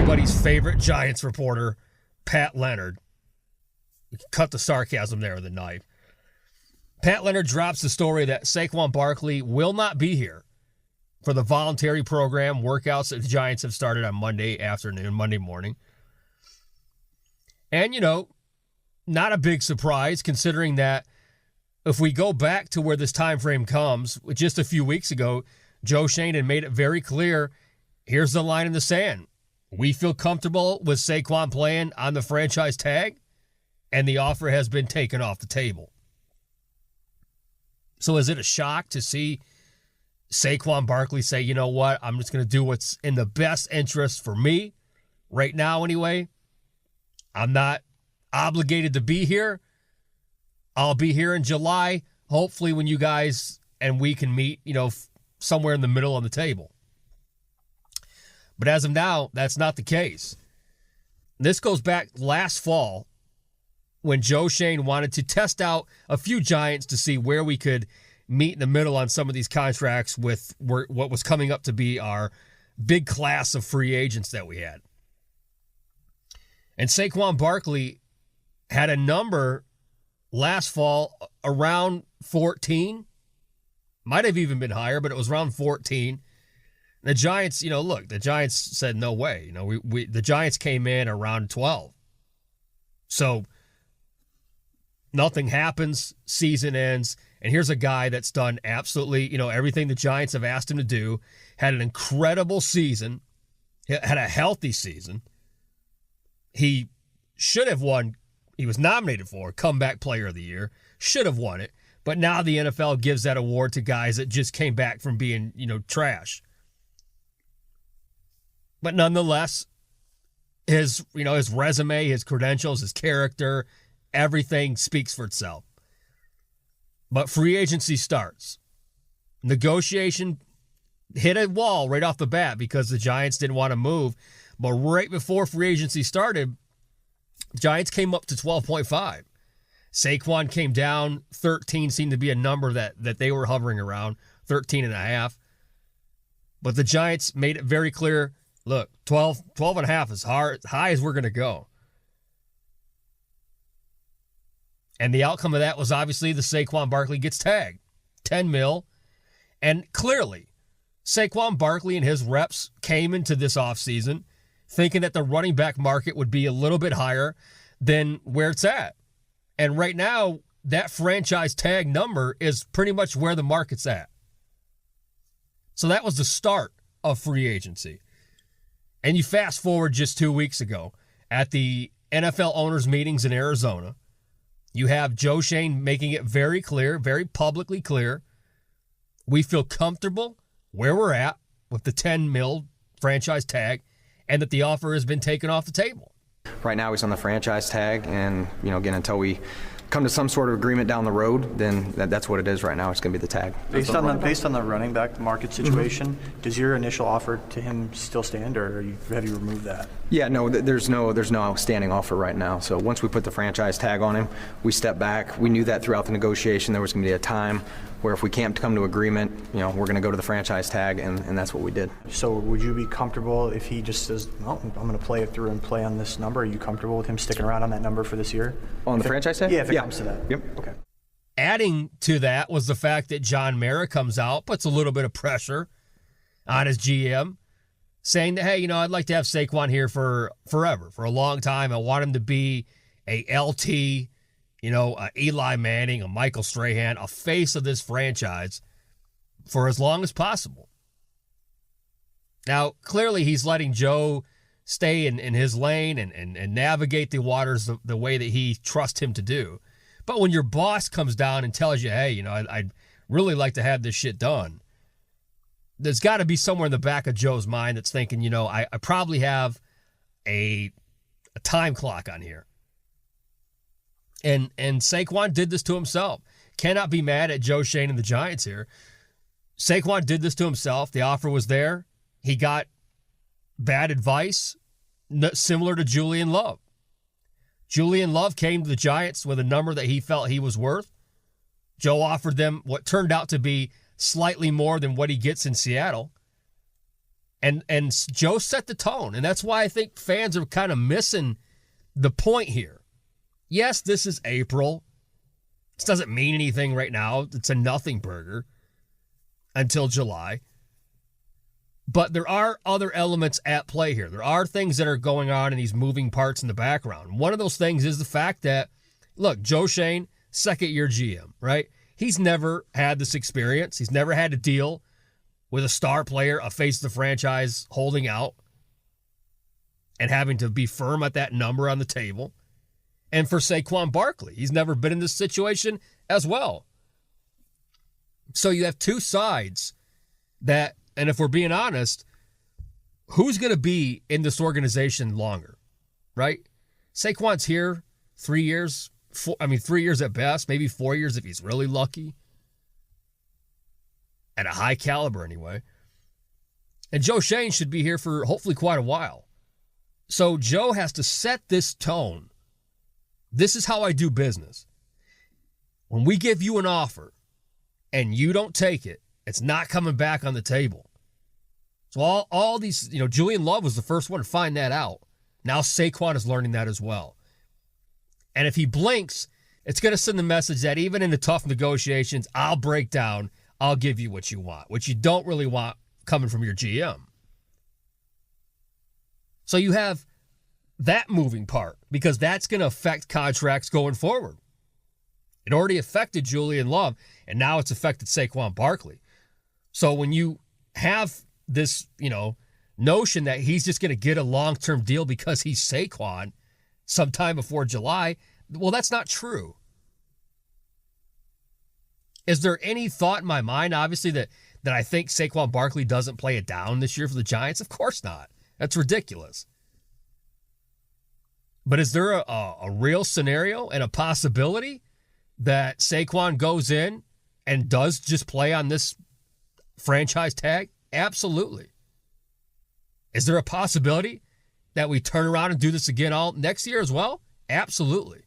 everybody's favorite Giants reporter, Pat Leonard. Cut the sarcasm there with a knife. Pat Leonard drops the story that Saquon Barkley will not be here for the voluntary program workouts that the Giants have started on Monday afternoon, Monday morning. And, not a big surprise considering that if we go back to where this time frame comes, just a few weeks ago, Joe Schoen had made it very clear, here's the line in the sand. We feel comfortable with Saquon playing on the franchise tag, and the offer has been taken off the table. So is it a shock to see Saquon Barkley say, you know what, I'm just going to do what's in the best interest for me right now anyway? I'm not obligated to be here. I'll be here in July, hopefully when you guys and we can meet, somewhere in the middle on the table. But as of now, that's not the case. This goes back last fall when Joe Schoen wanted to test out a few Giants to see where we could meet in the middle on some of these contracts with what was coming up to be our big class of free agents that we had. And Saquon Barkley had a number last fall around 14. Might have even been higher, but it was around 14. The Giants, the Giants said no way. The Giants came in around 12. So nothing happens, season ends, and here's a guy that's done absolutely, everything the Giants have asked him to do, had an incredible season, had a healthy season. He should have won. He was nominated for Comeback Player of the Year. Should have won it. But now the NFL gives that award to guys that just came back from being, trash. But nonetheless, his resume, his credentials, his character, everything speaks for itself. But free agency starts. Negotiation hit a wall right off the bat because the Giants didn't want to move. But right before free agency started, the Giants came up to 12.5. Saquon came down. 13 seemed to be a number that they were hovering around, 13.5. But the Giants made it very clear, look, 12.5 is high as we're going to go. And the outcome of that was obviously the Saquon Barkley gets tagged. $10 million. And clearly, Saquon Barkley and his reps came into this offseason thinking that the running back market would be a little bit higher than where it's at. And right now, that franchise tag number is pretty much where the market's at. So that was the start of free agency. And you fast forward just 2 weeks ago at the NFL owners meetings in Arizona, you have Joe Schoen making it very clear, very publicly clear, we feel comfortable where we're at with the $10 million franchise tag and that the offer has been taken off the table. Right now he's on the franchise tag, and again, until we come to some sort of agreement down the road, then that's what it is right now. It's going to be the tag. Based on the running back market situation, does your initial offer to him still stand, or have you removed that? Yeah, no, there's no outstanding offer right now. So once we put the franchise tag on him, we step back. We knew that throughout the negotiation there was going to be a time where if we can't come to agreement, we're going to go to the franchise tag, and that's what we did. So would you be comfortable if he just says, well, I'm going to play it through and play on this number? Are you comfortable with him sticking around on that number for this year? On the franchise tag? Yeah, if it comes to that. Yep. Okay. Adding to that was the fact that John Mara comes out, puts a little bit of pressure on his GM, saying that, hey, I'd like to have Saquon here for forever, for a long time. I want him to be a LT, a Eli Manning, a Michael Strahan, a face of this franchise for as long as possible. Now, clearly he's letting Joe stay in his lane and navigate the waters the way that he trusts him to do. But when your boss comes down and tells you, hey, I'd really like to have this shit done, there's got to be somewhere in the back of Joe's mind that's thinking, I probably have a time clock on here. And Saquon did this to himself. Cannot be mad at Joe Schoen and the Giants here. Saquon did this to himself. The offer was there. He got bad advice, similar to Julian Love. Julian Love came to the Giants with a number that he felt he was worth. Joe offered them what turned out to be slightly more than what he gets in Seattle. And Joe set the tone, and that's why I think fans are kind of missing the point here. Yes, this is April. This doesn't mean anything right now. It's a nothing burger until July. But there are other elements at play here. There are things that are going on in these moving parts in the background. One of those things is the fact that, look, Joe Schoen, second-year GM, right? He's never had this experience. He's never had to deal with a star player, a face of the franchise, holding out and having to be firm at that number on the table. And for Saquon Barkley, he's never been in this situation as well. So you have two sides that, and if we're being honest, who's going to be in this organization longer, right? Saquon's here 3 years, 3 years at best, maybe 4 years if he's really lucky. At a high caliber anyway. And Joe Schoen should be here for hopefully quite a while. So Joe has to set this tone. This is how I do business. When we give you an offer and you don't take it, it's not coming back on the table. So all these, Julian Love was the first one to find that out. Now Saquon is learning that as well. And if he blinks, it's going to send the message that even in the tough negotiations, I'll break down, I'll give you what you want, which you don't really want coming from your GM. So you have that moving part because that's going to affect contracts going forward. It already affected Julian Love, and now it's affected Saquon Barkley. So when you have this, notion that he's just going to get a long-term deal because he's Saquon sometime before July, well, that's not true. Is there any thought in my mind, obviously, that I think Saquon Barkley doesn't play it down this year for the Giants? Of course not. That's ridiculous. But is there a real scenario and a possibility that Saquon goes in and does just play on this franchise tag? Absolutely. Is there a possibility that we turn around and do this again all next year as well? Absolutely.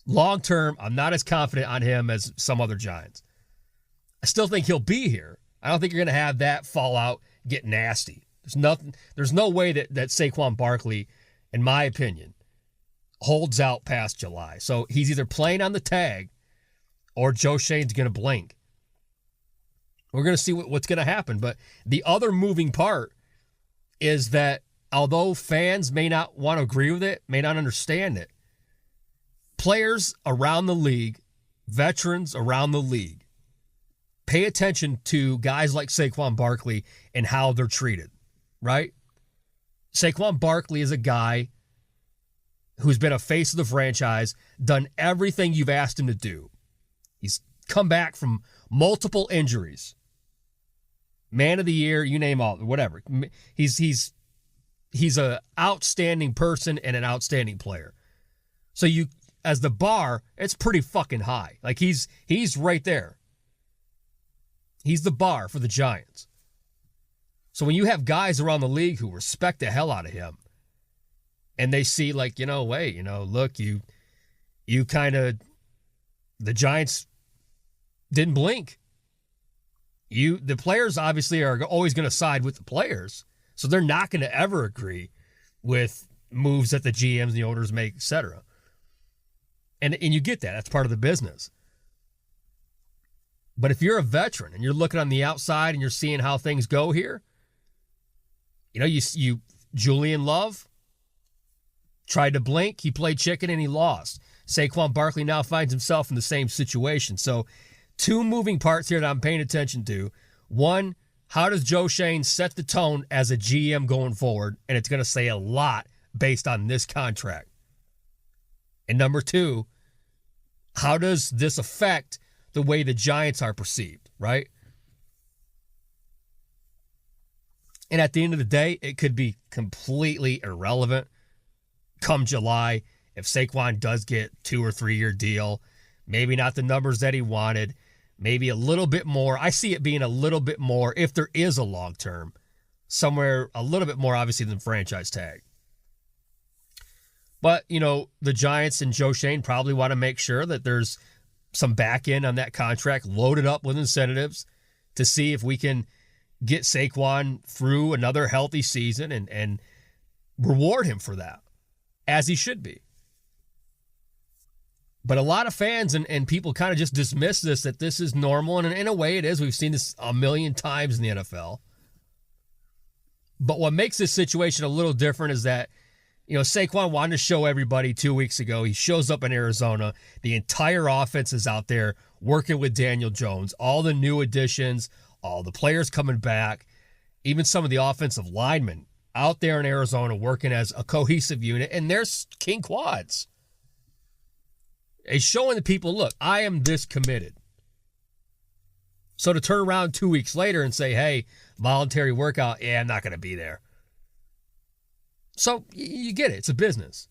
Long term, I'm not as confident on him as some other Giants. I still think he'll be here. I don't think you're going to have that fallout get nasty. There's no way that Saquon Barkley, in my opinion, holds out past July. So he's either playing on the tag or Joe Schoen's going to blink. We're going to see what's going to happen. But the other moving part is that although fans may not want to agree with it, may not understand it, players around the league, veterans around the league, pay attention to guys like Saquon Barkley and how they're treated, right? Saquon Barkley is a guy who's been a face of the franchise, done everything you've asked him to do. He's come back from multiple injuries. Man of the year, you name all, whatever. He's an outstanding person and an outstanding player. So you, as the bar, it's pretty fucking high. Like he's right there. He's the bar for the Giants. So when you have guys around the league who respect the hell out of him, and they see like, look, you kind of, the Giants didn't blink. The players obviously are always going to side with the players, so they're not going to ever agree with moves that the GMs and the owners make, etc. And you get that. That's part of the business. But if you're a veteran and you're looking on the outside and you're seeing how things go here, you Julian Love tried to blink, he played chicken and he lost. Saquon Barkley now finds himself in the same situation. So two moving parts here that I'm paying attention to. One, how does Joe Schoen set the tone as a GM going forward? And it's going to say a lot based on this contract. And number two, how does this affect the way the Giants are perceived, right? And at the end of the day, it could be completely irrelevant come July if Saquon does get 2 or 3 year deal. Maybe not the numbers that he wanted. Maybe a little bit more. I see it being a little bit more if there is a long term. Somewhere a little bit more obviously than franchise tag. But, the Giants and Joe Schoen probably want to make sure that there's some back end on that contract loaded up with incentives to see if we can get Saquon through another healthy season and reward him for that, as he should be. But a lot of fans and people kind of just dismiss this, that this is normal, and in a way it is. We've seen this a million times in the NFL. But what makes this situation a little different is that, Saquon wanted to show everybody 2 weeks ago. He shows up in Arizona. The entire offense is out there working with Daniel Jones. All the new additions, all the players coming back, even some of the offensive linemen out there in Arizona working as a cohesive unit, and there's king quads. He's showing the people, look, I am this committed. So to turn around 2 weeks later and say, hey, voluntary workout, I'm not going to be there. So you get it. It's a business.